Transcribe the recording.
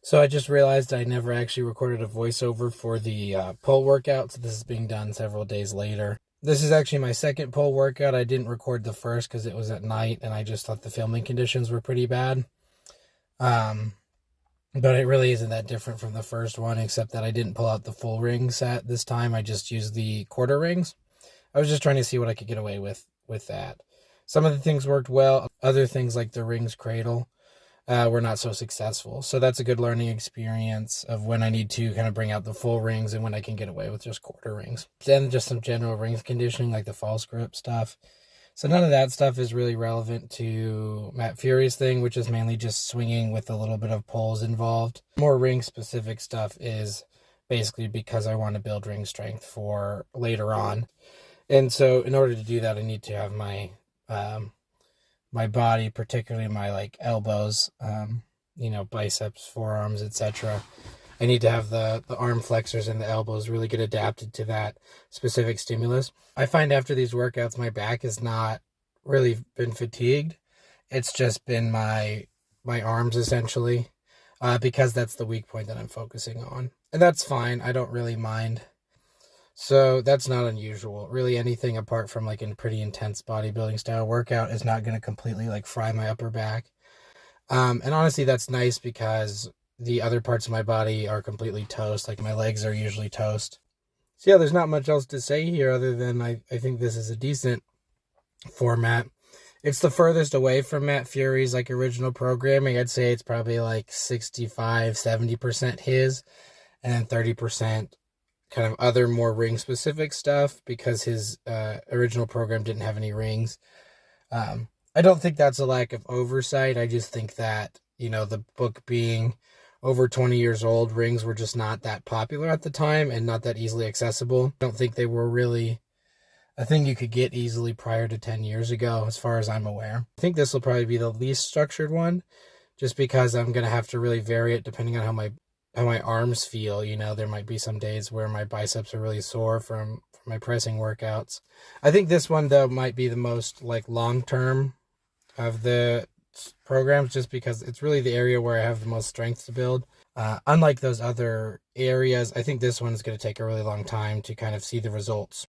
So I just realized I never actually recorded a voiceover for the pole workout, so this is being done several days later. This is actually my second pole workout. I didn't record the first because it was at night and I just thought the filming conditions were pretty bad. But it really isn't that different from the first one, except that I didn't pull out the full ring set this time. I just used the quarter rings. I was just trying to see what I could get away with that. Some of the things worked well. Other things like the rings cradle were not so successful. So that's a good learning experience of when I need to kind of bring out the full rings and when I can get away with just quarter rings. Then just some general rings conditioning like the false grip stuff. So none of that stuff is really relevant to Matt Furey's thing, which is mainly just swinging with a little bit of poles involved. More ring specific stuff is basically because I want to build ring strength for later on. And so in order to do that, I need to have my my body, particularly my like elbows, biceps, forearms, etc. I need to have the arm flexors and the elbows really get adapted to that specific stimulus. I find after these workouts, my back has not really been fatigued. It's just been my arms essentially, because that's the weak point that I'm focusing on. And that's fine. I don't really mind. So that's not unusual. Really anything apart from like a pretty intense bodybuilding style workout is not going to completely like fry my upper back. And honestly, that's nice because the other parts of my body are completely toast. Like my legs are usually toast. So yeah, there's not much else to say here other than I think this is a decent format. It's the furthest away from Matt Furey's like original programming. I'd say it's probably like 65-70% his and then 30% kind of other more ring specific stuff because his original program didn't have any rings. I don't think that's a lack of oversight. I just think that, the book being over 20 years old, rings were just not that popular at the time and not that easily accessible. I don't think they were really a thing you could get easily prior to 10 years ago, as far as I'm aware. I think this will probably be the least structured one, just because I'm going to have to really vary it depending on how my arms feel. There might be some days where my biceps are really sore from my pressing workouts. I think this one, though, might be the most like long-term of the programs, just because it's really the area where I have the most strength to build. Unlike those other areas, I think this one is going to take a really long time to kind of see the results.